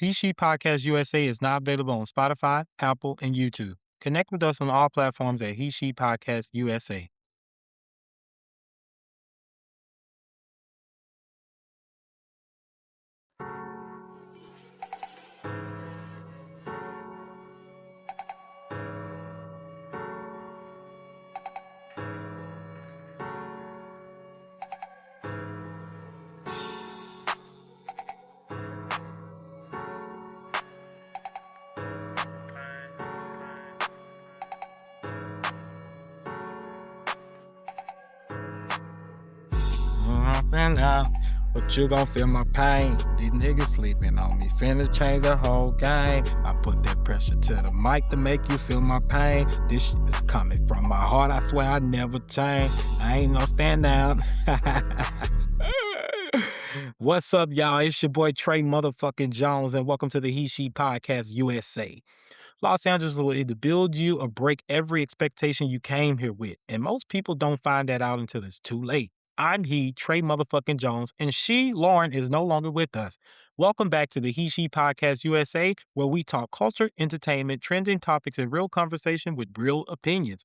He She Podcast USA is now available on Spotify, Apple, and YouTube. Connect with us on all platforms at He She Podcast USA. And now, but you gon' feel my pain. These niggas sleeping on me, finna change the whole game. I put that pressure to the mic to make you feel my pain. This shit is coming from my heart, I swear I never change. I ain't no stand down. What's up, y'all? It's your boy Trey motherfucking Jones, and welcome to the He She Podcast USA. Los Angeles will either build you or break every expectation you came here with, and most people don't find that out until it's too late. I'm Trey motherfucking Jones, and she, Lauren, is no longer with us. Welcome back to the He She Podcast USA, where we talk culture, entertainment, trending topics, and real conversation with real opinions.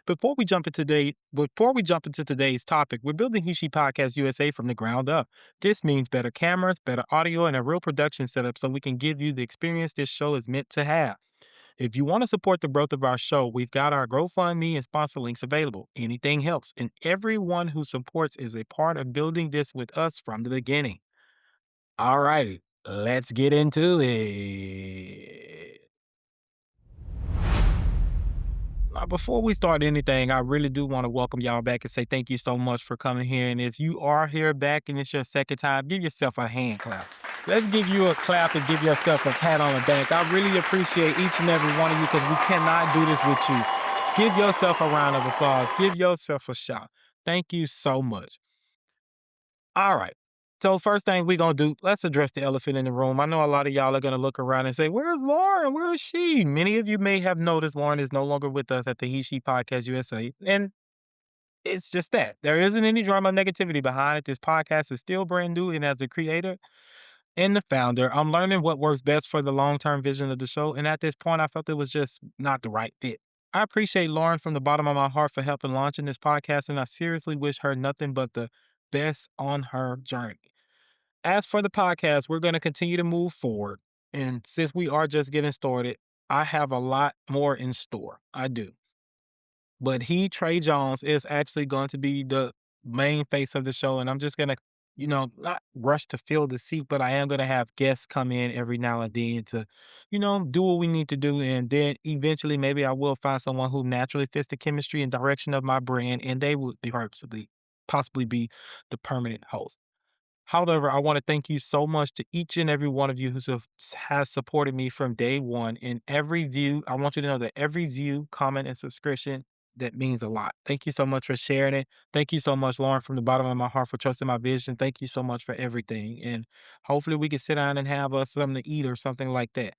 Before we jump into today's topic, we're building He She Podcast USA from the ground up. This means better cameras, better audio, and a real production setup so we can give you the experience this show is meant to have. If you want to support the growth of our show, we've got our GoFundMe and sponsor links available. Anything helps, and everyone who supports is a part of building this with us from the beginning. All righty, let's get into it. Now, before we start anything, I really do want to welcome y'all back and say thank you so much for coming here. And if you are here back and it's your second time, give yourself a hand clap. Let's give you a clap and give yourself a pat on the back. I really appreciate each and every one of you because we cannot do this with you. Give yourself a round of applause. Give yourself a shout. Thank you so much. All right. So first thing we're going to do, let's address the elephant in the room. I know a lot of y'all are going to look around and say, where's Lauren? Where is she? Many of you may have noticed Lauren is no longer with us at the He She Podcast USA. And it's just that. There isn't any drama or negativity behind it. This podcast is still brand new. And as the creator and the founder, I'm learning what works best for the long-term vision of the show. And at this point, I felt it was just not the right fit. I appreciate Lauren from the bottom of my heart for helping launching this podcast. And I seriously wish her nothing but the best on her journey. As for the podcast, we're going to continue to move forward. And since we are just getting started, I have a lot more in store. I do. But Trey Jones, is actually going to be the main face of the show. And I'm just going to, not rush to fill the seat, but I am going to have guests come in every now and then to, do what we need to do. And then eventually, maybe I will find someone who naturally fits the chemistry and direction of my brand, and they would be possibly be the permanent host. However, I want to thank you so much to each and every one of you has supported me from day one. And every view, I want you to know that every view, comment, and subscription, that means a lot. Thank you so much for sharing it. Thank you so much, Lauren, from the bottom of my heart for trusting my vision. Thank you so much for everything. And hopefully we can sit down and have us something to eat or something like that.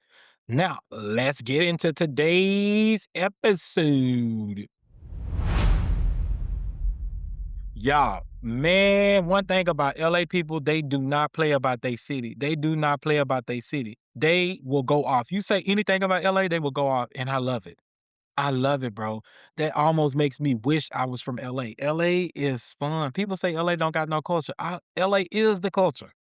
Now, let's get into today's episode. Y'all, man, one thing about LA people, they do not play about their city. They do not play about their city. They will go off. You say anything about LA, they will go off, and I love it. I love it, bro. That almost makes me wish I was from LA. LA is fun. People say LA don't got no culture. LA is the culture.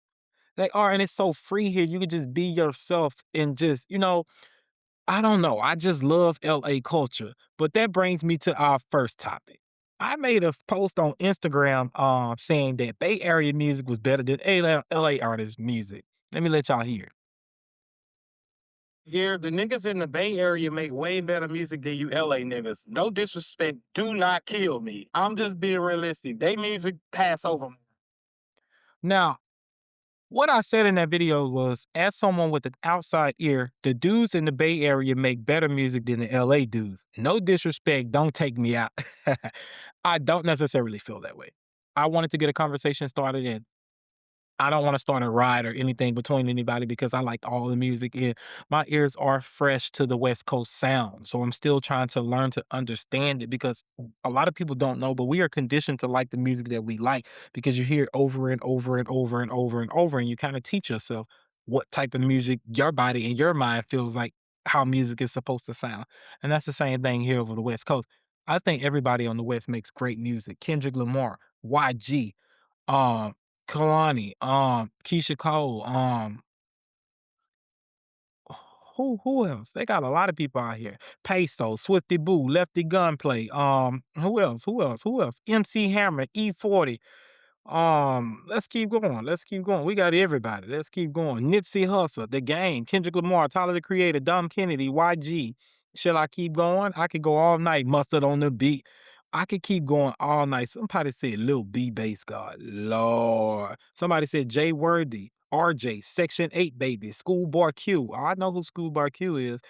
They are, and it's so free here. You can just be yourself and just, I don't know. I just love LA culture. But that brings me to our first topic. I made a post on Instagram saying that Bay Area music was better than LA artists' music. Let me let y'all hear. Here, the niggas in the Bay Area make way better music than you LA niggas. No disrespect, do not kill me. I'm just being realistic. They music pass over me. Now, what I said in that video was, as someone with an outside ear, the dudes in the Bay Area make better music than the LA dudes. No disrespect, don't take me out. I don't necessarily feel that way. I wanted to get a conversation started, and I don't want to start a riot or anything between anybody because I like all the music, and my ears are fresh to the West Coast sound. So I'm still trying to learn to understand it because a lot of people don't know, but we are conditioned to like the music that we like because you hear it over and over and over and over and over, and you kind of teach yourself, what type of music your body and your mind feels like how music is supposed to sound. And that's the same thing here over the West Coast. I think everybody on the West makes great music. Kendrick Lamar, YG, um, Kalani, Keisha Cole, who else? They got a lot of people out here. Peso, Swifty Boo, Lefty Gunplay. Who else? Who else? Who else? MC Hammer, E40. Let's keep going. Let's keep going. We got everybody. Let's keep going. Nipsey Hussle, The Game, Kendrick Lamar, Tyler the Creator, Dom Kennedy, YG. Shall I keep going? I could go all night. Mustard on the beat. I could keep going all night. Somebody said Lil B Bass God. Lord. Somebody said Jay Worthy, RJ, Section 8 Baby, Schoolboy Q. Oh, I know who Schoolboy Q is.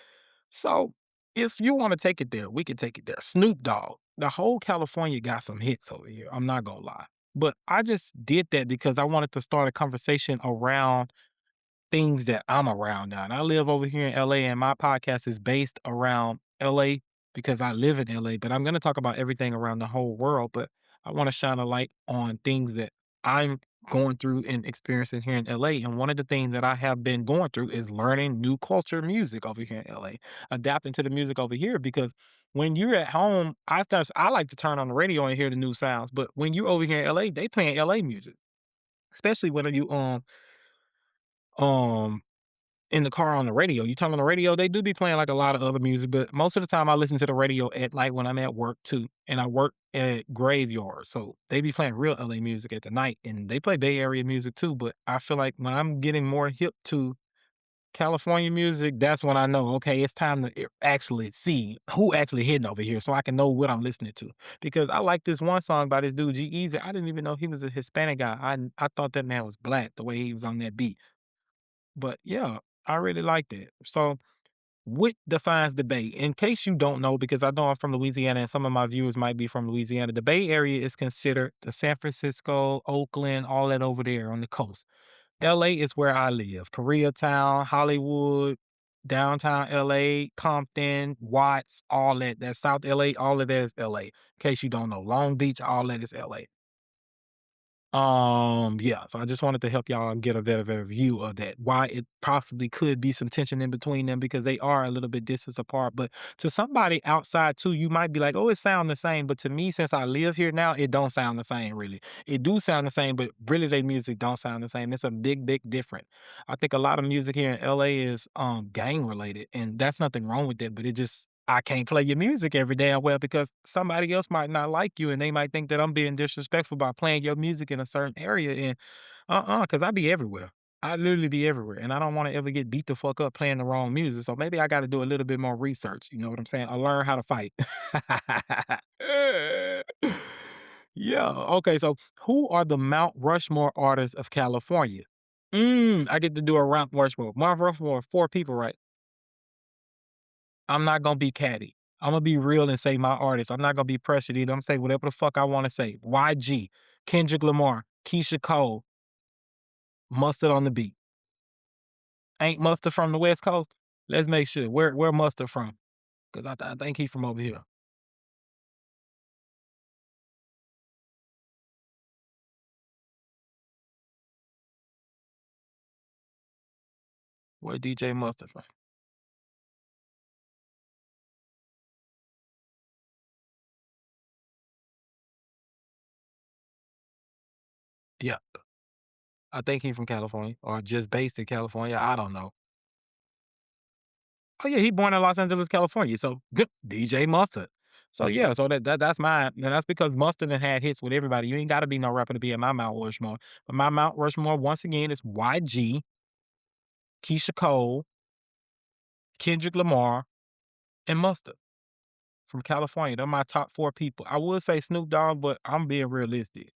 So if you want to take it there, we can take it there. Snoop Dogg. The whole California got some hits over here. I'm not gonna lie. But I just did that because I wanted to start a conversation around things that I'm around now. And I live over here in LA, and my podcast is based around LA because I live in LA. But I'm going to talk about everything around the whole world. But I want to shine a light on things that I'm going through and experiencing here in LA. And one of the things that I have been going through is learning new culture music over here in LA, adapting to the music over here because when you're at home, I like to turn on the radio and hear the new sounds. But when you're over here in LA, they playing LA music, especially when you um in the car on the radio. You turn on the radio, they do be playing like a lot of other music, but most of the time I listen to the radio at night when I'm at work too. And I work at graveyard. So they be playing real LA music at the night and they play Bay Area music too. But I feel like when I'm getting more hip to California music, that's when I know, okay, it's time to actually see who actually hitting over here so I can know what I'm listening to. Because I like this one song by this dude, G Easy. I didn't even know he was a Hispanic guy. I thought that man was black the way he was on that beat. But yeah, I really liked it. So, what defines the Bay? In case you don't know, because I know I'm from Louisiana and some of my viewers might be from Louisiana, the Bay Area is considered the San Francisco, Oakland, all that over there on the coast. LA is where I live. Koreatown, Hollywood, downtown LA, Compton, Watts, all that. That's South LA, all of that is LA. In case you don't know, Long Beach, all that is LA. Yeah, so I just wanted to help y'all get a better view of that. Why it possibly could be some tension in between them because they are a little bit distance apart. But to somebody outside too, you might be like, "Oh, it sound the same." But to me, since I live here now, it don't sound the same really. It do sound the same, but really their music don't sound the same. It's a big difference. I think a lot of music here in LA is gang related, and that's nothing wrong with that. But it just I can't play your music every damn well because somebody else might not like you and they might think that I'm being disrespectful by playing your music in a certain area. And because I be everywhere. I literally be everywhere. And I don't want to ever get beat the fuck up playing the wrong music. So maybe I got to do a little bit more research. You know what I'm saying? I learn how to fight. Yeah. Okay. So who are the Mount Rushmore artists of California? I get to do a Mount Rushmore. Mount Rushmore, four people, right? I'm not gonna be catty. I'm gonna be real and say my artist. I'm not gonna be pressured either. I'm say whatever the fuck I want to say. YG, Kendrick Lamar, Keisha Cole, Mustard on the beat. Ain't Mustard from the West Coast? Let's make sure. Where Mustard from? Cause I think he from over here. Where DJ Mustard from? Yeah, I think he from California or just based in California. I don't know. Oh yeah, he born in Los Angeles, California. So DJ Mustard. So yeah, so that's mine. And that's because Mustard done had hits with everybody. You ain't gotta be no rapper to be in my Mount Rushmore. But my Mount Rushmore, once again, is YG, Keisha Cole, Kendrick Lamar, and Mustard from California. They're my top four people. I would say Snoop Dogg, but I'm being realistic.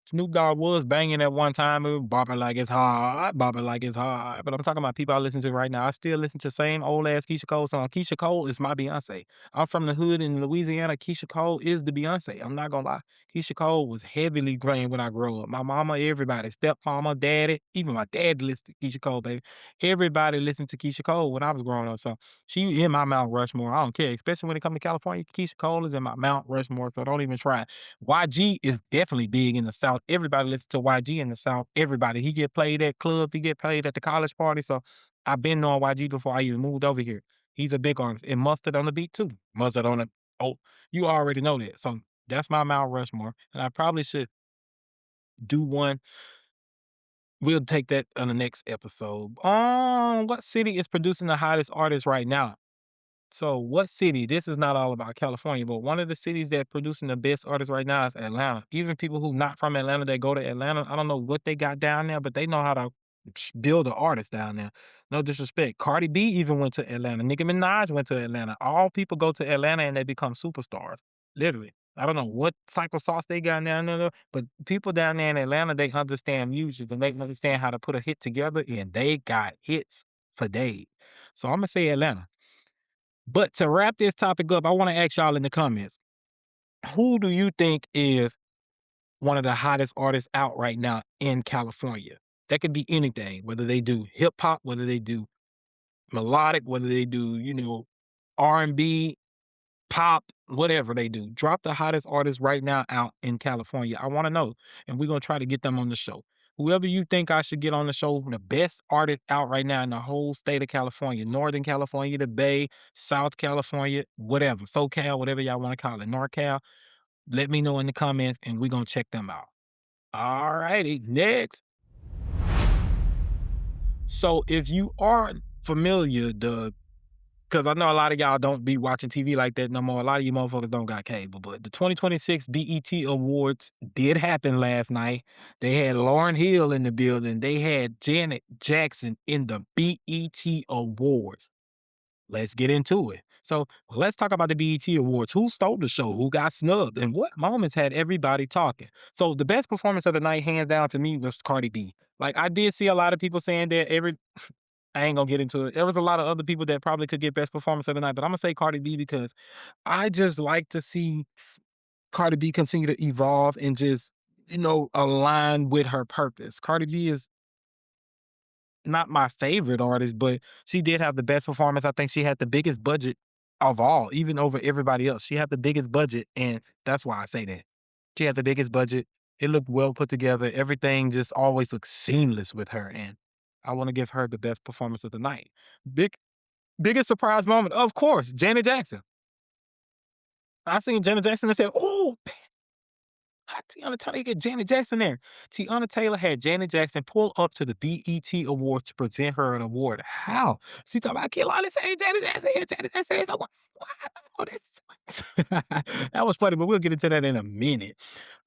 Snoop Dogg was banging at one time, it was bopping like it's hard, bopping like it's hard. But I'm talking about people I listen to right now. I still listen to same old ass Keisha Cole song. Keisha Cole is my Beyonce. I'm from the hood in Louisiana. Keisha Cole is the Beyonce. I'm not gonna lie. Keisha Cole was heavily playing when I grew up. My mama, everybody, stepmama, daddy, even my dad listened to Keisha Cole, baby. Everybody listened to Keisha Cole when I was growing up. So she in my Mount Rushmore. I don't care, especially when it comes to California. Keisha Cole is in my Mount Rushmore, so don't even try. YG is definitely big in the South South. Everybody listens to YG in the South. Everybody. He get played at club. He get played at the college party. So I've been knowing YG before I even moved over here. He's a big artist. And Mustard on the beat too. Mustard on the oh, you already know that. So that's my Mount Rushmore. And I probably should do one. We'll take that on the next episode. What city is producing the hottest artist right now? So what city? This is not all about California, but one of the cities that producing the best artists right now is Atlanta. Even people who not from Atlanta that go to Atlanta, I don't know what they got down there, but they know how to build an artist down there. No disrespect. Cardi B even went to Atlanta. Nicki Minaj went to Atlanta. All people go to Atlanta and they become superstars. Literally. I don't know what type of sauce they got down there, but people down there in Atlanta, they understand music and they understand how to put a hit together, and they got hits for days. So I'm gonna say Atlanta. But to wrap this topic up, I want to ask y'all in the comments, who do you think is one of the hottest artists out right now in California? That could be anything, whether they do hip hop, whether they do melodic, whether they do, R&B, pop, whatever they do. Drop the hottest artist right now out in California. I want to know. And we're going to try to get them on the show. Whoever you think I should get on the show, the best artist out right now in the whole state of California, Northern California, the Bay, South California, whatever, SoCal, whatever y'all want to call it, NorCal, let me know in the comments and we're going to check them out. All righty, next. So if you are familiar, because I know a lot of y'all don't be watching TV like that no more. A lot of you motherfuckers don't got cable. But the 2026 BET Awards did happen last night. They had Lauryn Hill in the building. They had Janet Jackson in the BET Awards. Let's get into it. So let's talk about the BET Awards. Who stole the show? Who got snubbed? And what moments had everybody talking? So the best performance of the night, hands down to me, was Cardi B. Like, I did see a lot of people saying that I ain't gonna get into it. There was a lot of other people that probably could get best performance of the night, but I'm gonna say Cardi B because I just like to see Cardi B continue to evolve and just, align with her purpose. Cardi B is not my favorite artist, but she did have the best performance. I think she had the biggest budget of all, even over everybody else. She had the biggest budget, and that's why I say that. She had the biggest budget. It looked well put together. Everything just always looked seamless with her, and I want to give her the best performance of the night. Big Biggest surprise moment, of course, Janet Jackson. I seen Janet Jackson and said, "Oh, how Tiana Taylor get Janet Jackson there?" Tiana Taylor had Janet Jackson pull up to the BET Awards to present her an award. How? She talking about kill all this ain't Janet Jackson here, Janet Jackson here. What? Oh, this that was funny, but we'll get into that in a minute.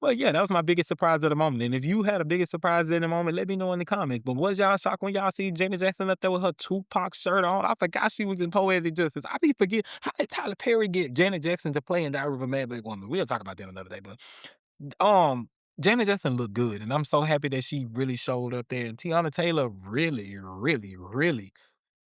But yeah, that was my biggest surprise of the moment. And if you had a biggest surprise in the moment, let me know in the comments. But was y'all shocked when y'all see Janet Jackson up there with her Tupac shirt on? I forgot she was in Poetic Justice. I be forget how did Tyler Perry get Janet Jackson to play in Diary of a Mad Black Woman? We'll talk about that another day. But um, Janet Jackson looked good, and I'm so happy that she really showed up there. And Tiana Taylor really, really, really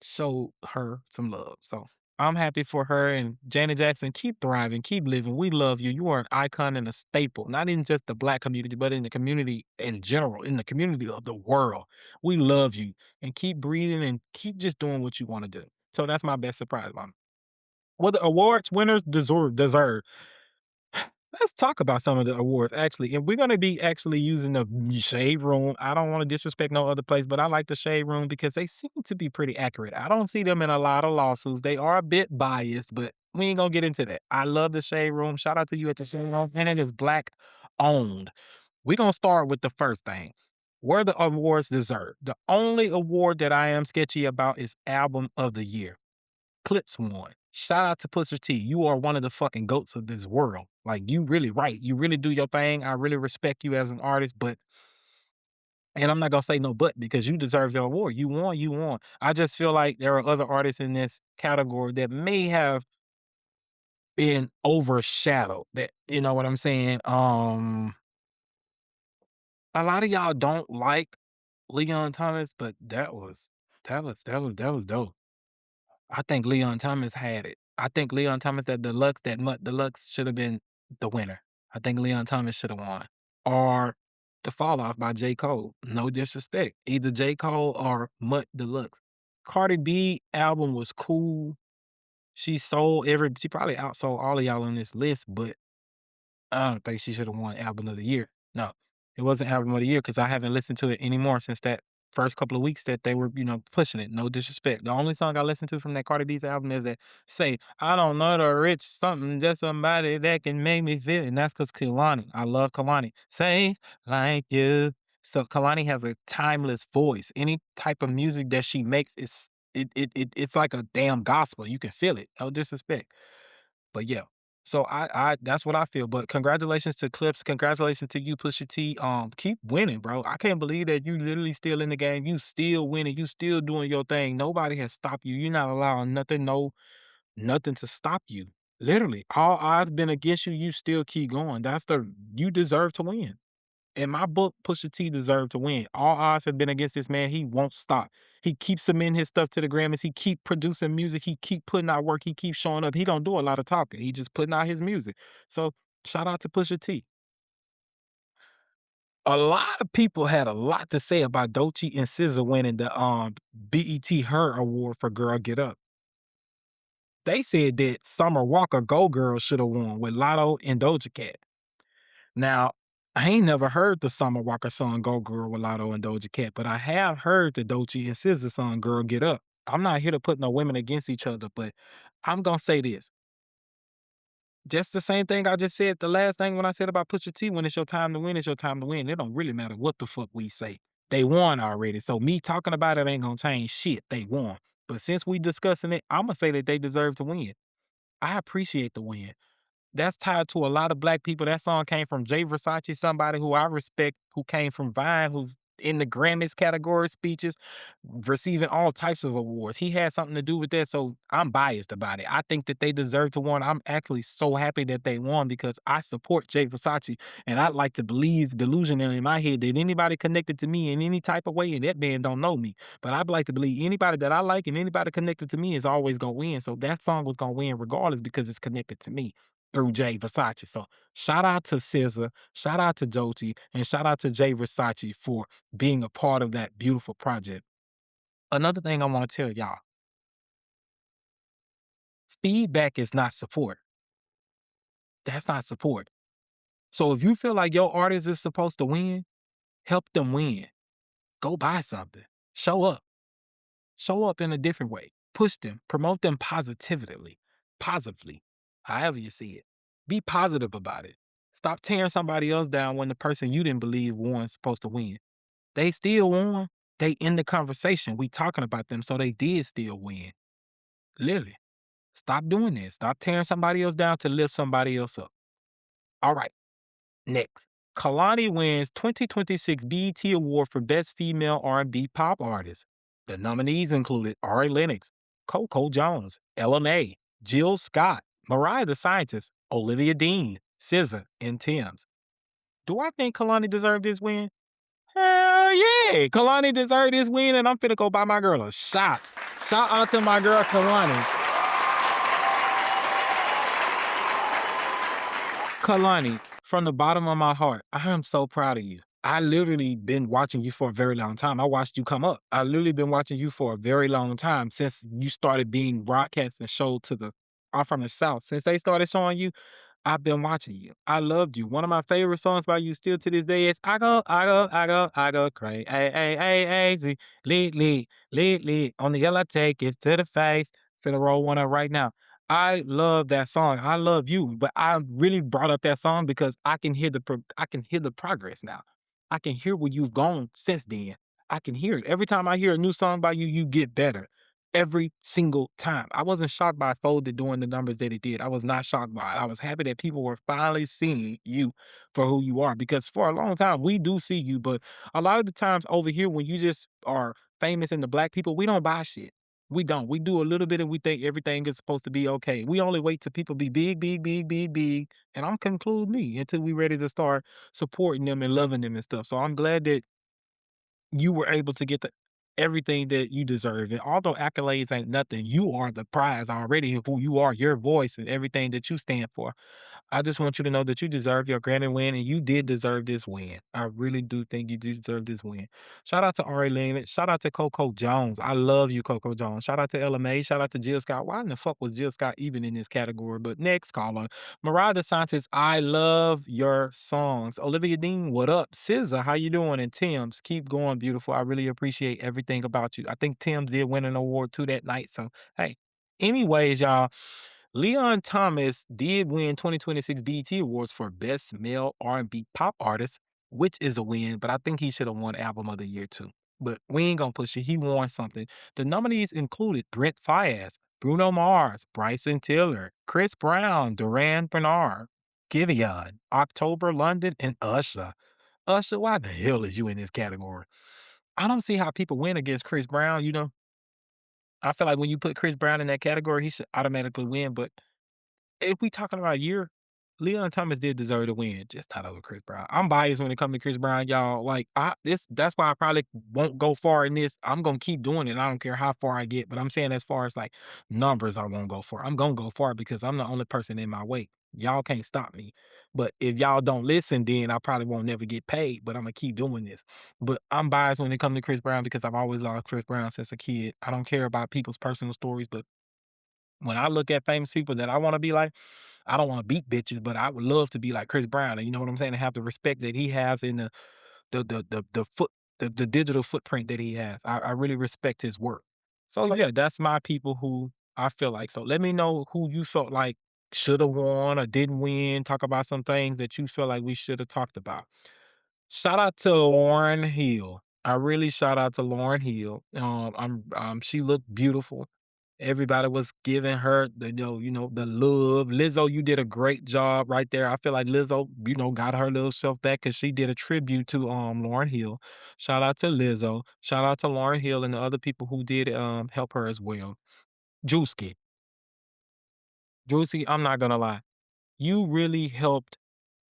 showed her some love. So I'm happy for her, and Janet Jackson. Keep thriving, keep living. We love you. You are an icon and a staple, not in just the Black community, but in the community in general, in the community of the world. We love you, and keep breathing and keep just doing what you want to do. So that's my best surprise, mom. What the awards winners deserve. Let's talk about some of the awards actually. And we're gonna be actually using the shade room. I don't want to disrespect no other place, but I like the shade room because they seem to be pretty accurate. I don't see them in a lot of lawsuits. They are a bit biased, but we ain't gonna get into that. I love the shade room. Shout out to you at the shade room. And it is Black owned. We're gonna start with the first thing. Where the awards deserve. The only award that I am sketchy about is Album of the Year. Clips won. Shout out to Pusha T. You are one of the fucking goats of this world. Like, you really right. You really do your thing. I really respect you as an artist, and I'm not gonna say no but because you deserve your award. You won, you won. I just feel like there are other artists in this category that may have been overshadowed. That you know what I'm saying? A lot of y'all don't like Leon Thomas, but that was dope. I think Leon Thomas had it. I think Leon Thomas, that deluxe, that Mutt Deluxe should have been the winner. I think Leon Thomas should have won. Or The Fall Off by J. Cole. No disrespect. Either J. Cole or Mutt Deluxe. Cardi B album was cool. She probably outsold all of y'all on this list, but I don't think she should have won Album of the Year. No. It wasn't album of the year because I haven't listened to it anymore since that first couple of weeks that they were, pushing it. No disrespect. The only song I listened to from that Cardi B's album is that say, I don't know the rich something, just somebody that can make me feel. And that's because Kalani. I love Kalani. Say like you. So Kalani has a timeless voice. Any type of music that she makes is it's like a damn gospel. You can feel it. No disrespect. But yeah. So I that's what I feel. But congratulations to Clips. Congratulations to you, Pusha T. Keep winning, bro. I can't believe that you literally still in the game. You still winning. You still doing your thing. Nobody has stopped you. You're not allowing nothing, nothing to stop you. Literally, all odds been against you. You still keep going. You deserve to win. In my book, Pusha T deserved to win. All odds have been against this man. He won't stop. He keeps submitting his stuff to the Grammys. He keep producing music. He keep putting out work. He keeps showing up. He don't do a lot of talking. He just putting out his music. So shout out to Pusha T. A lot of people had a lot to say about Doechii and SZA winning the BET Her Award for Girl Get Up. They said that Summer Walker Go Girl should have won with Lotto and Doja Cat. Now, I ain't never heard the Summer Walker song "Go Girl" with Lotto and Doja Cat, but I have heard the Doechii and SZA song "Girl Get Up." I'm not here to put no women against each other, but I'm gonna say this. Just the same thing I just said the last thing when I said about Pusha T, when it's your time to win, it's your time to win. It don't really matter what the fuck we say. They won already. So me talking about it ain't gonna change shit. They won. But since we discussing it, I'm gonna say that they deserve to win. I appreciate the win. That's tied to a lot of black people. That song came from Jay Versace, somebody who I respect, who came from Vine, who's in the Grammys category speeches, receiving all types of awards. He had something to do with that, so I'm biased about it. I think that they deserve to win. I'm actually so happy that they won because I support Jay Versace, and I like to believe delusionally in my head that anybody connected to me in any type of way, and that man don't know me, but I'd like to believe anybody that I like and anybody connected to me is always gonna win. So that song was gonna win regardless because it's connected to me through Jay Versace. So shout out to SZA, shout out to Doechii, and shout out to Jay Versace for being a part of that beautiful project. Another thing I want to tell y'all, feedback is not support. That's not support. So if you feel like your artist is supposed to win, help them win. Go buy something. Show up. Show up in a different way. Push them. Promote them positively. Positively. However you see it. Be positive about it. Stop tearing somebody else down when the person you didn't believe won is supposed to win. They still won. They in the conversation. We talking about them, so they did still win. Literally. Stop doing this. Stop tearing somebody else down to lift somebody else up. All right. Next. Kalani wins 2026 BET Award for Best Female R&B Pop Artist. The nominees included Ari Lennox, Coco Jones, LMA, Jill Scott, Mariah the Scientist, Olivia Dean, SZA, and Tim's. Do I think Kalani deserved this win? Hell yeah! Kalani deserved this win, and I'm finna go buy my girl a shot. Shout out to my girl Kalani. Kalani, from the bottom of my heart, I am so proud of you. I literally been watching you for a very long time. I watched you come up. I literally been watching you for a very long time since you started being broadcast and showed to the I'm from the South. Since they started showing you, I've been watching you. I loved you. One of my favorite songs by you still to this day is I go crazy. Lead. On the yellow take it to the face. Finna roll one up right now. I love that song. I love you, but I really brought up that song because I can hear the progress now. I can hear where you've gone since then. I can hear it. Every time I hear a new song by you, you get better. Every single time. I wasn't shocked by Folded doing the numbers that it did. I was not shocked by it. I was happy that people were finally seeing you for who you are because for a long time we do see you, but a lot of the times over here when you just are famous in the black people, we don't buy shit. We don't. We do a little bit and we think everything is supposed to be okay. We only wait till people be big, and I'm conclude me until we ready to start supporting them and loving them and stuff. So I'm glad that you were able to get everything that you deserve. And although accolades ain't nothing, you are the prize already of who you are, your voice and everything that you stand for. I just want you to know that you deserve your Grammy win, and you did deserve this win. I really do think you deserve this win. Shout out to Ari Lennox. Shout out to Coco Jones. I love you, Coco Jones. Shout out to Ella May. Shout out to Jill Scott. Why in the fuck was Jill Scott even in this category? But next caller, Mariah DeSantis. I love your songs. Olivia Dean, what up? SZA, how you doing? And Tim's, keep going, beautiful. I really appreciate everything about you. I think Tim's did win an award too that night. So hey, anyways, y'all. Leon Thomas did win 2026 BET Awards for Best Male R&B Pop Artist, which is a win, but I think he should have won Album of the Year too. But we ain't gonna push it. He won something. The nominees included Brent Faiyaz, Bruno Mars, Bryson Tiller, Chris Brown, Duran Bernard, Giveon, October London, and Usher. Usher, why the hell is you in this category? I don't see how people win against Chris Brown. I feel like when you put Chris Brown in that category, he should automatically win. But if we talking about a year, Leon Thomas did deserve to win, just not over Chris Brown. I'm biased when it comes to Chris Brown, y'all. Like that's why I probably won't go far in this. I'm gonna keep doing it. I don't care how far I get, but I'm saying as far as like numbers, I won't go far. I'm gonna go far because I'm the only person in my way. Y'all can't stop me. But if y'all don't listen, then I probably won't never get paid. But I'm gonna keep doing this. But I'm biased when it comes to Chris Brown because I've always loved Chris Brown since a kid. I don't care about people's personal stories, but when I look at famous people that I want to be like, I don't want to beat bitches, but I would love to be like Chris Brown. And you know what I'm saying? And have the respect that he has in the foot the digital footprint that he has. I really respect his work. So yeah, that's my people who I feel like. So let me know who you felt like should have won or didn't win. Talk about some things that you feel like we should have talked about. Shout out to Lauren Hill. I really shout out to Lauren Hill. She looked beautiful. Everybody was giving her the the love. Lizzo, you did a great job right there. I feel like Lizzo, got her little self back because she did a tribute to Lauren Hill. Shout out to Lizzo. Shout out to Lauren Hill and the other people who did help her as well. Juicy. Juicy, I'm not gonna lie. You really helped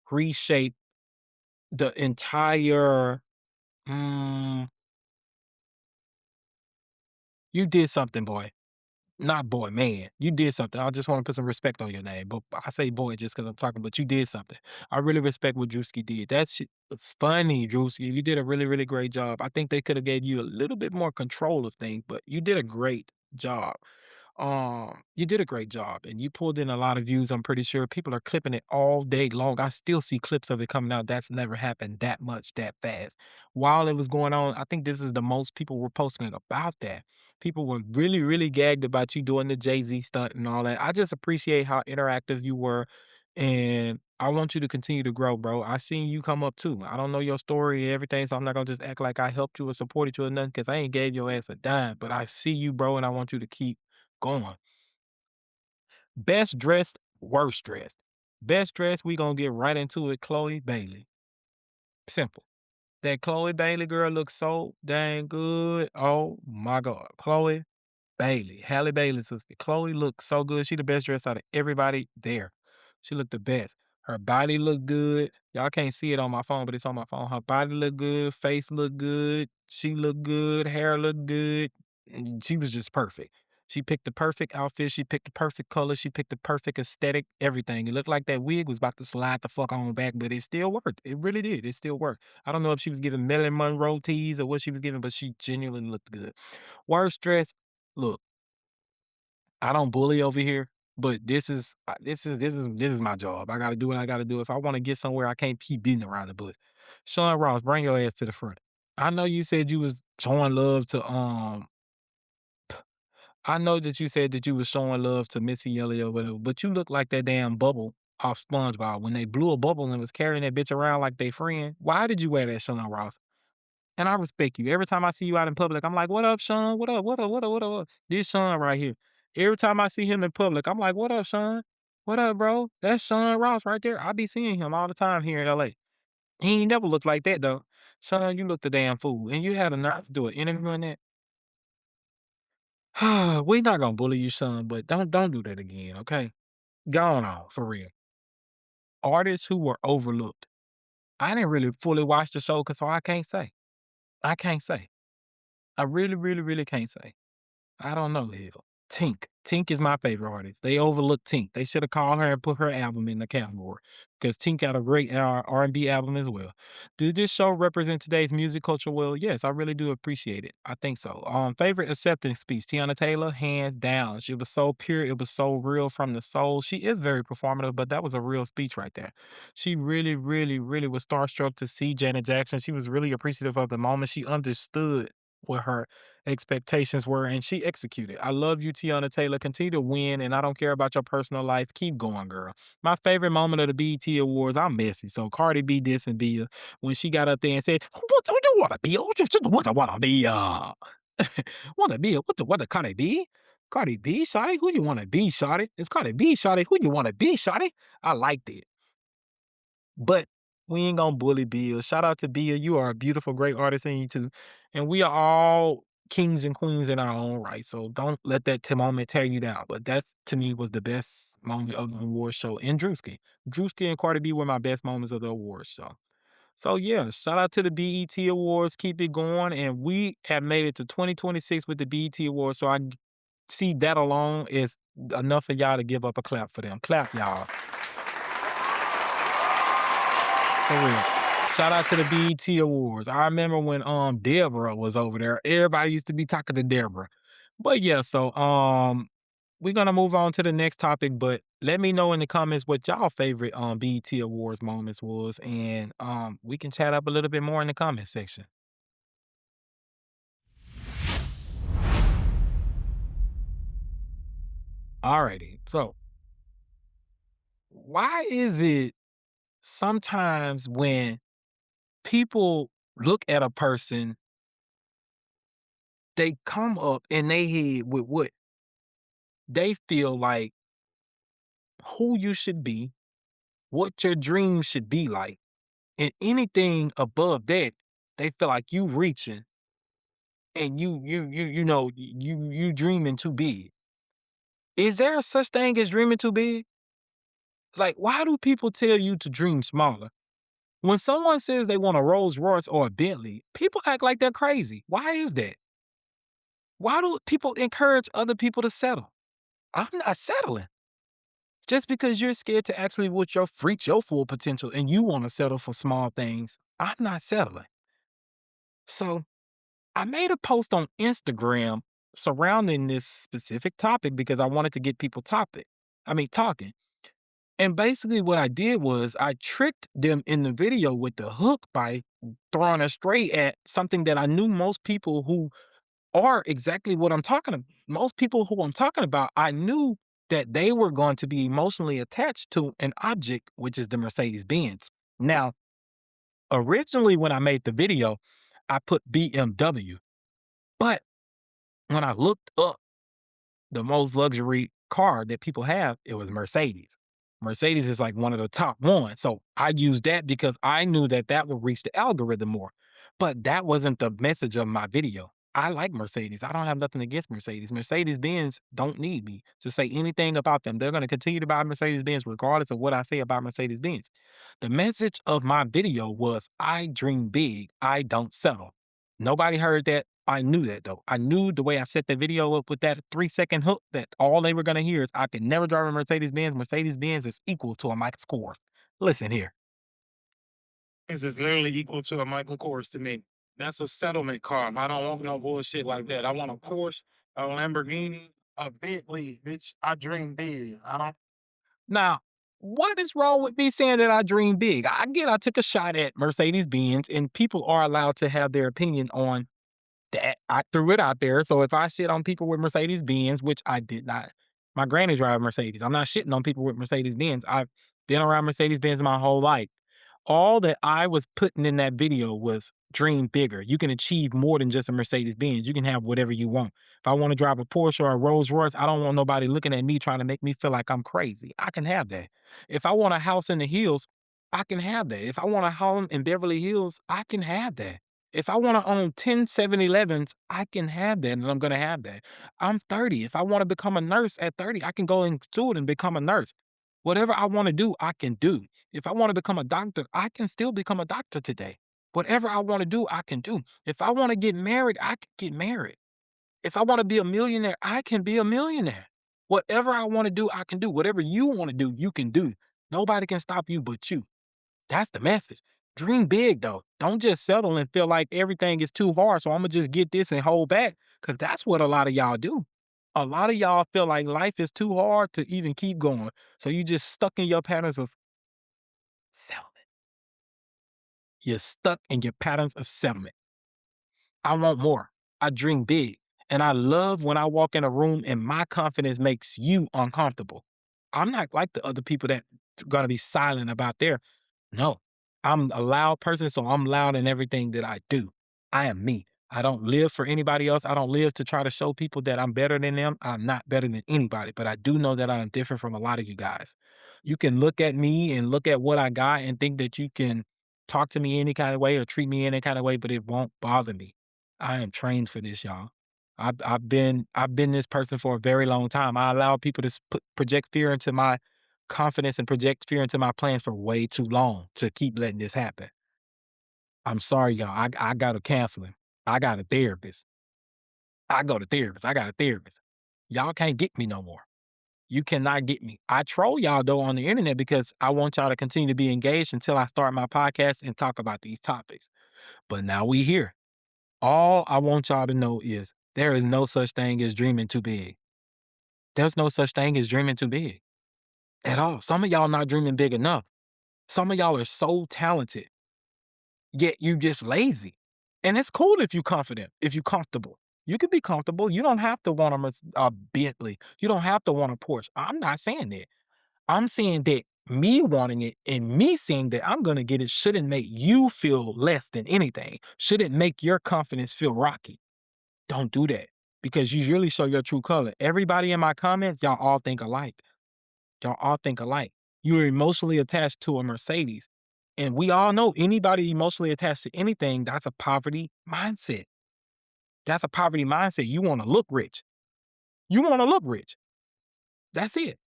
reshape the entire mm, you did something, boy. Not boy, man. You did something. I just want to put some respect on your name. But I say boy just because I'm talking, but you did something. I really respect what Drewski did. That shit was funny, Drewski. You did a really, really great job. I think they could have gave you a little bit more control of things, but you did a great job. You did a great job and you pulled in a lot of views. I'm pretty sure people are clipping it all day long. I still see clips of it coming out. That's never happened that much that fast. While it was going on, I think this is the most people were posting about that. People were really, really gagged about you doing the Jay-Z stunt and all that. I just appreciate how interactive you were. And I want you to continue to grow, bro. I seen you come up too. I don't know your story and everything, so I'm not gonna just act like I helped you or supported you or nothing because I ain't gave your ass a dime. But I see you, bro, and I want you to keep going. Best dressed, worst dressed. Best dressed, we gonna get right into it. Chloe Bailey. Simple. That Chloe Bailey girl looks so dang good. Oh my God. Chloe Bailey, Halle Bailey's sister. Chloe looked so good. She the best dressed out of everybody there. She looked the best. Her body looked good. Y'all can't see it on my phone, but it's on my phone. Her body looked good. Face looked good. She looked good. Hair looked good. And she was just perfect. She picked the perfect outfit. She picked the perfect color. She picked the perfect aesthetic. Everything. It looked like that wig was about to slide the fuck on back, but it still worked. It really did. It still worked. I don't know if she was giving Marilyn Monroe teas or what she was giving, but she genuinely looked good. Worst dress. Look, I don't bully over here, but this is my job. I gotta do what I gotta do. If I wanna get somewhere, I can't keep beating around the bush. Sean Ross, bring your ass to the front. I know you said you was showing love to I know that you said that you was showing love to Missy Elliott or whatever, but you look like that damn bubble off SpongeBob when they blew a bubble and was carrying that bitch around like they friend. Why did you wear that, Sean Ross? And I respect you. Every time I see you out in public, I'm like, "What up, Sean? What up? What up? What up? What up? What up?" This Sean right here. Every time I see him in public, I'm like, "What up, Sean? What up, bro? That's Sean Ross right there." I be seeing him all the time here in LA. He ain't never looked like that though. Sean, you look the damn fool, and you had a nerve to do an interview on that. We not gonna bully you, Sean, but don't do that again, okay? Go on, for real. Artists who were overlooked. I didn't really fully watch the show, cause so I can't say. I can't say. I really, really, really can't say. I don't know, hell. Tink. Tink is my favorite artist. They overlooked Tink. They should have called her and put her album in the category because Tink got a great R&B album as well. Did this show represent today's music culture well? Yes, I really do appreciate it. I think so. Favorite acceptance speech, Tiana Taylor, hands down. She was so pure. It was so real from the soul. She is very performative, but that was a real speech right there. She really, really, really was starstruck to see Janet Jackson. She was really appreciative of the moment. She understood what her expectations were, and she executed. I love you, Tiana Taylor. Continue to win, and I don't care about your personal life. Keep going, girl. My favorite moment of the BET Awards, I'm messy. So Cardi B dissing Bia when she got up there and said, "What do you want to be? What I want to be? Want to be? What the Cardi B? Cardi B, shawty, who you want to be, shawty? It's Cardi B, shawty. Who you want to be, shawty? I liked it, but we ain't gonna bully Bia. Shout out to Bia. You are a beautiful, great artist, and you too. And we are all kings and queens in our own right. So don't let that moment tear you down. But that's to me was the best moment of the award show in Drewski. Drewski and Cardi B were my best moments of the award show. So yeah, shout out to the BET Awards. Keep it going. And we have made it to 2026 with the BET Awards. So I see that alone is enough for y'all to give up a clap for them. Clap, y'all. For real. Shout out to the BET Awards. I remember when Deborah was over there. Everybody used to be talking to Deborah. But yeah, so we're gonna move on to the next topic, but let me know in the comments what y'all favorite BET Awards moments was, and we can chat up a little bit more in the comment section. Alrighty. So why is it sometimes when people look at a person, they come up in their head with what they feel like who you should be, what your dreams should be like, and anything above that, they feel like you reaching and you dreaming too big. Is there a such thing as dreaming too big? Like, why do people tell you to dream smaller? When someone says they want a Rolls Royce or a Bentley, people act like they're crazy. Why is that? Why do people encourage other people to settle? I'm not settling. Just because you're scared to actually reach your full potential and you want to settle for small things, I'm not settling. So I made a post on Instagram surrounding this specific topic because I wanted to get people talking. And basically what I did was I tricked them in the video with the hook by throwing a straight at something that I knew most people who are exactly what I'm talking about. Most people who I'm talking about, I knew that they were going to be emotionally attached to an object, which is the Mercedes Benz. Now, originally when I made the video, I put BMW, but when I looked up the most luxury car that people have, it was Mercedes. Mercedes is like one of the top ones. So I used that because I knew that that would reach the algorithm more. But that wasn't the message of my video. I like Mercedes. I don't have nothing against Mercedes. Mercedes Benz don't need me to say anything about them. They're going to continue to buy Mercedes Benz regardless of what I say about Mercedes Benz. The message of my video was I dream big, I don't settle. Nobody heard that. I knew that though. I knew the way I set the video up with that 3-second hook that all they were gonna hear is I can never drive a Mercedes Benz. Mercedes Benz is equal to a Michael Kors. Listen here. This is literally equal to a Michael Kors to me. That's a settlement car. I don't want no bullshit like that. I want a Porsche, a Lamborghini, a Bentley, bitch. I dream big. I don't. Now, what is wrong with me saying that I dream big? I get I took a shot at Mercedes Benz, and people are allowed to have their opinion on that. I threw it out there. So if I shit on people with Mercedes Benz, which I did not, my granny drive Mercedes. I'm not shitting on people with Mercedes Benz. I've been around Mercedes Benz my whole life. All that I was putting in that video was dream bigger. You can achieve more than just a Mercedes Benz. You can have whatever you want. If I want to drive a Porsche or a Rolls Royce, I don't want nobody looking at me trying to make me feel like I'm crazy. I can have that. If I want a house in the hills, I can have that. If I want a home in Beverly Hills, I can have that. If I want to own 10 7-Elevens, I can have that and I'm going to have that. I'm 30. If I want to become a nurse at 30, I can go and do it and become a nurse. Whatever I want to do, I can do. If I want to become a doctor, I can still become a doctor today. Whatever I want to do, I can do. If I want to get married, I can get married. If I want to be a millionaire, I can be a millionaire. Whatever I want to do, I can do. Whatever you want to do, you can do. Nobody can stop you but you. That's the message. Dream big though. Don't just settle and feel like everything is too hard. So I'm gonna just get this and hold back. Cause that's what a lot of y'all do. A lot of y'all feel like life is too hard to even keep going. So you just stuck in your patterns of settlement. You're stuck in your patterns of settlement. I want more. I dream big. And I love when I walk in a room and my confidence makes you uncomfortable. I'm not like the other people that gonna be silent about their no. I'm a loud person, so I'm loud in everything that I do. I am me. I don't live for anybody else. I don't live to try to show people that I'm better than them. I'm not better than anybody, but I do know that I am different from a lot of you guys. You can look at me and look at what I got and think that you can talk to me any kind of way or treat me any kind of way, but it won't bother me. I am trained for this, y'all. I've been this person for a very long time. I allow people to project fear into my confidence and project fear into my plans for way too long to keep letting this happen. I'm sorry, y'all. I got a counseling. I got a therapist. I go to therapist. I got a therapist. Y'all can't get me no more. You cannot get me. I troll y'all though on the internet because I want y'all to continue to be engaged until I start my podcast and talk about these topics. But now we here. All I want y'all to know is there is no such thing as dreaming too big. There's no such thing as dreaming too big at all. Some of y'all not dreaming big enough. Some of y'all are so talented, yet you just lazy. And it's cool if you confident, if you comfortable. You can be comfortable. You don't have to want a Bentley. You don't have to want a Porsche. I'm not saying that. I'm saying that me wanting it and me saying that I'm gonna get it shouldn't make you feel less than anything. Shouldn't make your confidence feel rocky. Don't do that because you really show your true color. Everybody in my comments, y'all all think alike. Y'all all think alike. You're emotionally attached to a Mercedes. And we all know anybody emotionally attached to anything, that's a poverty mindset. That's a poverty mindset. You want to look rich. You want to look rich. That's it.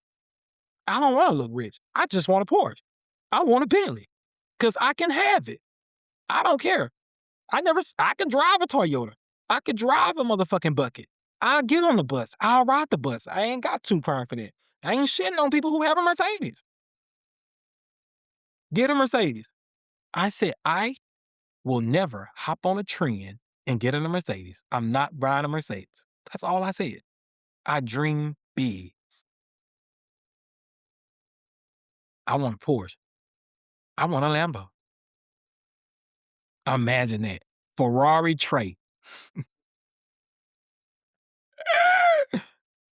I don't want to look rich. I just want a Porsche. I want a Bentley because I can have it. I don't care. I can drive a Toyota. I could drive a motherfucking bucket. I'll get on the bus. I'll ride the bus. I ain't got too confident. I ain't shitting on people who have a Mercedes. Get a Mercedes. I said, I will never hop on a trend and get in a Mercedes. I'm not buying a Mercedes. That's all I said. I dream big. I want a Porsche. I want a Lambo. Imagine that. Ferrari tray.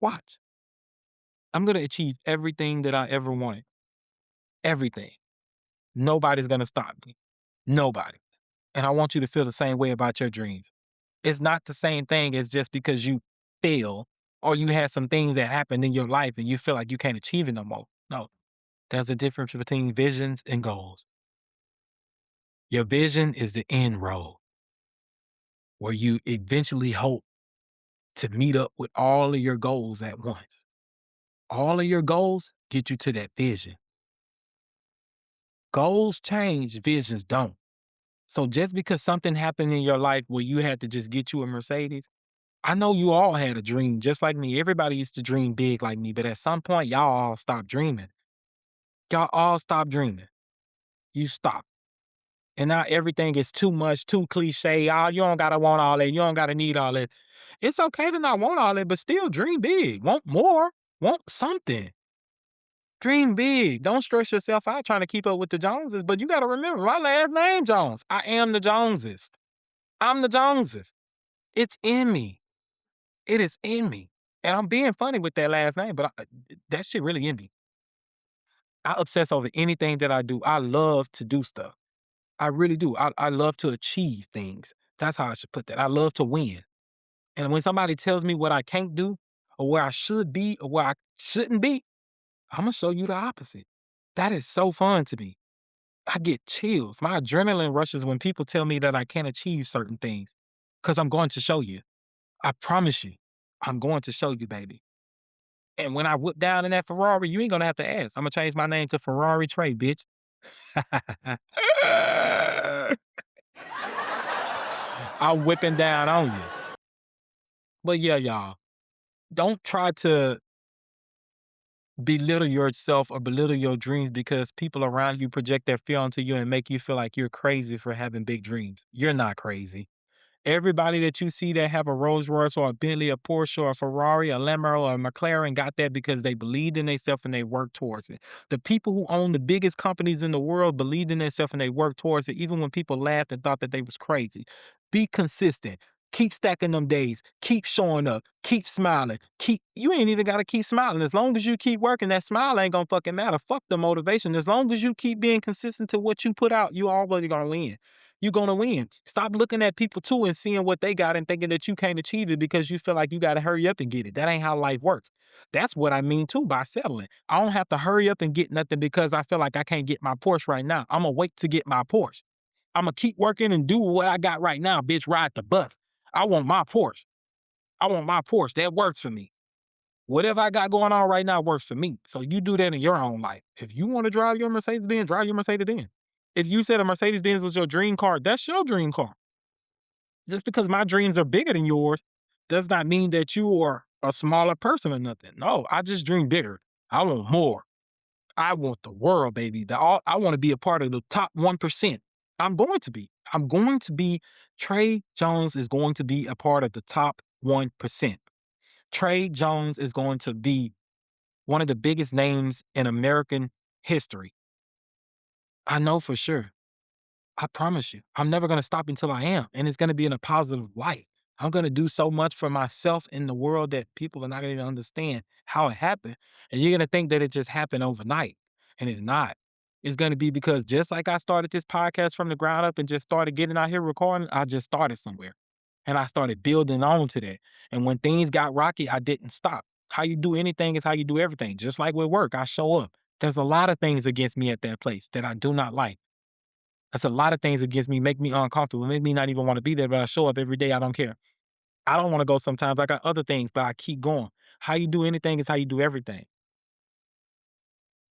Watch. I'm going to achieve everything that I ever wanted. Everything. Nobody's going to stop me. Nobody. And I want you to feel the same way about your dreams. It's not the same thing as just because you fail or you had some things that happened in your life and you feel like you can't achieve it no more. No, there's a difference between visions and goals. Your vision is the end road where you eventually hope to meet up with all of your goals at once. All of your goals get you to that vision. Goals change, visions don't. So just because something happened in your life where you had to just get you a Mercedes, I know you all had a dream just like me. Everybody used to dream big like me, but at some point, y'all all stopped dreaming. Y'all all stopped dreaming. You stopped. And now everything is too much, too cliche. Oh, you don't gotta want all that. You don't gotta need all that. It's okay to not want all that, but still dream big. Want more. Want something. Dream big. Don't stress yourself out trying to keep up with the Joneses. But you gotta remember, my last name Jones. I am the Joneses. I'm the Joneses. It's in me. It is in me. And I'm being funny with that last name, but that shit really in me. I obsess over anything that I do. I love to do stuff. I really do. I love to achieve things. That's how I should put that. I love to win. And when somebody tells me what I can't do or where I should be or where I shouldn't be, I'm going to show you the opposite. That is so fun to me. I get chills. My adrenaline rushes when people tell me that I can't achieve certain things because I'm going to show you. I promise you, I'm going to show you, baby. And when I whip down in that Ferrari, you ain't gonna have to ask. I'm gonna change my name to Ferrari Trey, bitch. I'm whipping down on you. But yeah, y'all, don't try to belittle yourself or belittle your dreams because people around you project their fear onto you and make you feel like you're crazy for having big dreams. You're not crazy. Everybody that you see that have a Rolls Royce or a Bentley, a Porsche or a Ferrari, a Lambo or a McLaren got that because they believed in themselves and they worked towards it. The people who own the biggest companies in the world believed in themselves and they worked towards it, even when people laughed and thought that they was crazy. Be consistent. Keep stacking them days. Keep showing up. Keep smiling. You ain't even gotta keep smiling. As long as you keep working, that smile ain't gonna fucking matter. Fuck the motivation. As long as you keep being consistent to what you put out, you already gonna win. You're gonna win. Stop looking at people too and seeing what they got and thinking that you can't achieve it because you feel like you gotta hurry up and get it. That ain't how life works. That's what I mean too by settling. I don't have to hurry up and get nothing because I feel like I can't get my Porsche right now. I'm gonna wait to get my Porsche. I'm gonna keep working and do what I got right now, bitch. Ride the bus. I want my Porsche. I want my Porsche. That works for me. Whatever I got going on right now works for me. So you do that in your own life. If you want to drive your Mercedes Benz, drive your Mercedes Benz. If you said a Mercedes Benz was your dream car, that's your dream car. Just because my dreams are bigger than yours does not mean that you are a smaller person or nothing. No, I just dream bigger. I want more. I want the world, baby. I want to be a part of the top 1%. I'm going to be. I'm going to be. Trey Jones is going to be a part of the top 1%. Trey Jones is going to be one of the biggest names in American history. I know for sure. I promise you, I'm never going to stop until I am. And it's going to be in a positive light. I'm going to do so much for myself in the world that people are not going to understand how it happened. And you're going to think that it just happened overnight. And it's not. It's going to be because just like I started this podcast from the ground up and just started getting out here recording, I just started somewhere. And I started building on to that. And when things got rocky, I didn't stop. How you do anything is how you do everything. Just like with work, I show up. There's a lot of things against me at that place that I do not like. That's a lot of things against me, make me uncomfortable, make me not even want to be there, but I show up every day. I don't care. I don't want to go sometimes. I got other things, but I keep going. How you do anything is how you do everything.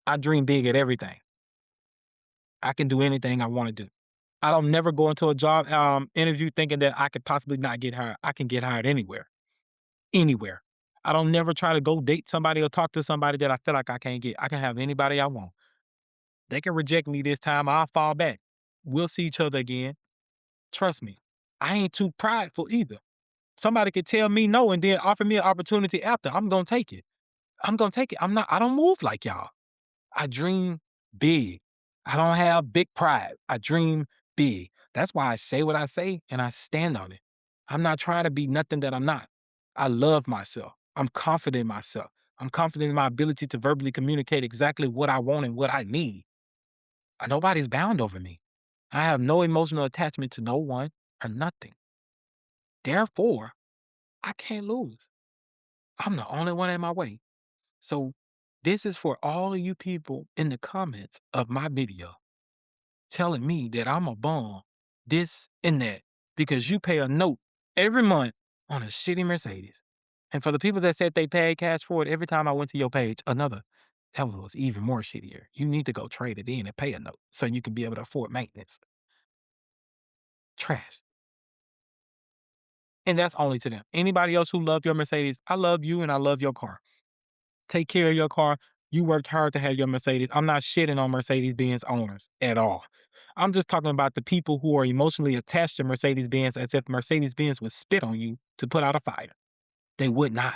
I dream big at everything. I can do anything I want to do. I don't never go into a job interview thinking that I could possibly not get hired. I can get hired anywhere, anywhere. I don't never try to go date somebody or talk to somebody that I feel like I can't get. I can have anybody I want. They can reject me this time. I'll fall back. We'll see each other again. Trust me. I ain't too prideful either. Somebody could tell me no and then offer me an opportunity after. I'm gonna take it. I'm gonna take it. I don't move like y'all. I dream big. I don't have big pride. I dream big. That's why I say what I say and I stand on it. I'm not trying to be nothing that I'm not. I love myself. I'm confident in myself. I'm confident in my ability to verbally communicate exactly what I want and what I need. Nobody's bound over me. I have no emotional attachment to no one or nothing. Therefore, I can't lose. I'm the only one in my way. So this is for all of you people in the comments of my video telling me that I'm a bum, this and that, because you pay a note every month on a shitty Mercedes. And for the people that said they paid cash for it, every time I went to your page, that one was even more shittier. You need to go trade it in and pay a note so you can be able to afford maintenance. Trash. And that's only to them. Anybody else who love your Mercedes, I love you and I love your car. Take care of your car. You worked hard to have your Mercedes. I'm not shitting on Mercedes Benz owners at all. I'm just talking about the people who are emotionally attached to Mercedes Benz as if Mercedes Benz would spit on you to put out a fire. They would not.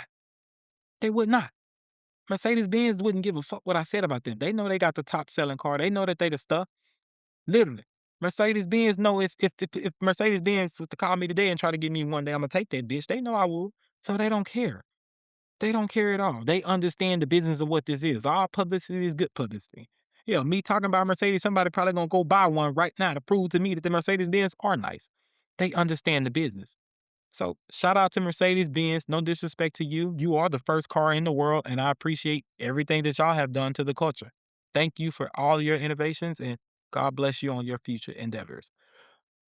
They would not. Mercedes Benz wouldn't give a fuck what I said about them. They know they got the top selling car. They know that they the stuff. Literally. Mercedes Benz know if Mercedes Benz was to call me today and try to get me one day, I'm gonna take that bitch. They know I will. So they don't care. They don't care at all. They understand the business of what this is. All publicity is good publicity. Yeah, me talking about Mercedes, somebody probably gonna go buy one right now to prove to me that the Mercedes Benz are nice. They understand the business. So shout out to Mercedes Benz. No disrespect to you. You are the first car in the world, and I appreciate everything that y'all have done to the culture. Thank you for all your innovations, and God bless you on your future endeavors.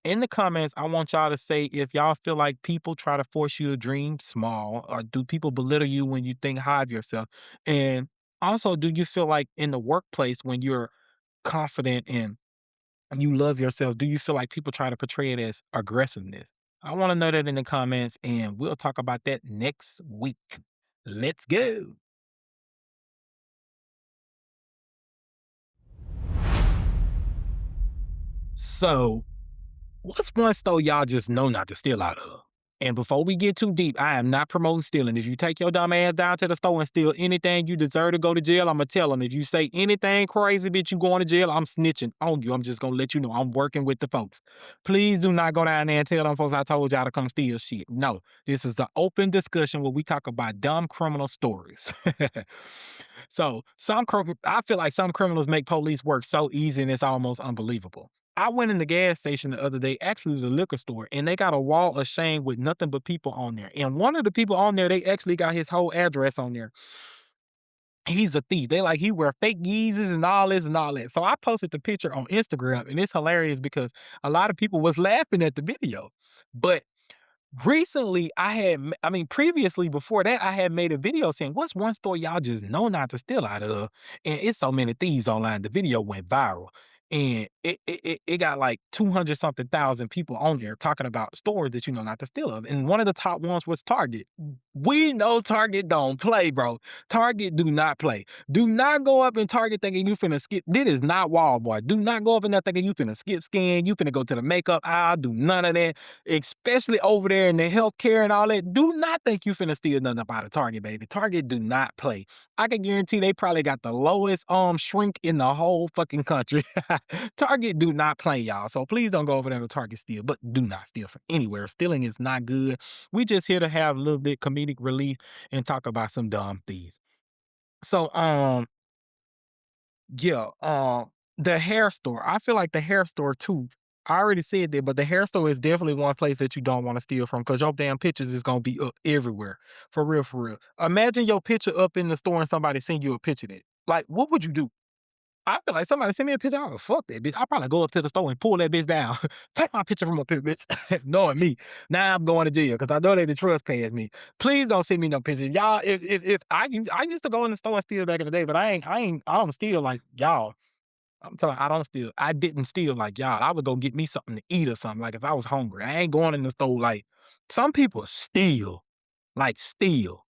In the comments, I want y'all to say if y'all feel like people try to force you to dream small, or do people belittle you when you think high of yourself? And also, do you feel like in the workplace when you're confident and you love yourself, do you feel like people try to portray it as aggressiveness? I want to know that in the comments, and we'll talk about that next week. Let's go. So, what's one store y'all just know not to steal out of? And before we get too deep, I am not promoting stealing. If you take your dumb ass down to the store and steal anything, you deserve to go to jail. I'm gonna tell them. If you say anything crazy, bitch, you going to jail. I'm snitching on you. I'm just gonna let you know I'm working with the folks. Please do not go down there and tell them folks I told y'all to come steal shit. No, this is the open discussion where we talk about dumb criminal stories. So I feel like some criminals make police work so easy and it's almost unbelievable. I went in the gas station the other day, actually the liquor store, and they got a wall of shame with nothing but people on there. And one of the people on there, they actually got his whole address on there. He's a thief. They like he wear fake Yeezys and all this and all that. So I posted the picture on Instagram, and it's hilarious because a lot of people was laughing at the video. But recently, previously before that, I had made a video saying, "What's one store y'all just know not to steal out of?" And it's so many thieves online. The video went viral, and it got like 200 something thousand people on there talking about stores that you know not to steal of. And one of the top ones was Target. We know Target don't play, bro. Target do not play. Do not go up in Target thinking you finna skip. This is not Walmart. Do not go up in there thinking you finna skip scan. You finna go to the makeup aisle. Do none of that, especially over there in the healthcare and all that. Do not think you finna steal nothing up out of Target, baby. Target do not play. I can guarantee they probably got the lowest shrink in the whole fucking country. Target do not play, y'all. So please don't go over there to Target steal, but do not steal from anywhere. Stealing is not good. We just here to have a little bit comedic relief and talk about some dumb thieves. So yeah, the hair store. I feel like the hair store too. I already said that, but the hair store is definitely one place that you don't want to steal from because your damn pictures is gonna be up everywhere. For real, for real. Imagine your picture up in the store and somebody send you a picture of that. Like, what would you do? I feel like somebody send me a picture. I would fuck that bitch. I probably go up to the store and pull that bitch down. Take my picture from up here, bitch. Knowing me, now I'm going to jail because I know they the trespass me. Please don't send me no picture, y'all. If I used to go in the store and steal back in the day, but I don't steal like y'all. I'm telling you, I don't steal. I didn't steal like y'all. I would go get me something to eat or something. Like if I was hungry, I ain't going in the store like some people steal, like steal.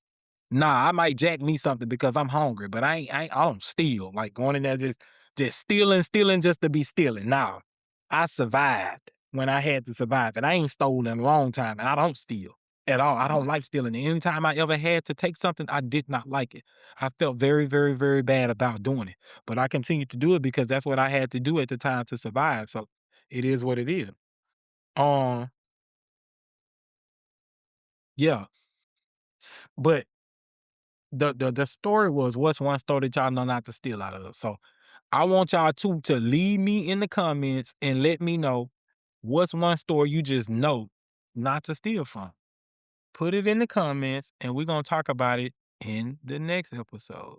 Nah, I might jack me something because I'm hungry, but I don't steal. Like going in there just stealing just to be stealing. Nah. I survived when I had to survive. And I ain't stolen in a long time. And I don't steal at all. I don't like stealing. And anytime I ever had to take something, I did not like it. I felt very, very, very bad about doing it. But I continued to do it because that's what I had to do at the time to survive. So it is what it is. Um, yeah. But the story was what's one story that y'all know not to steal out of. So I want y'all to leave me in the comments and let me know what's one store you just know not to steal from. Put it in the comments and we're gonna talk about it in the next episode.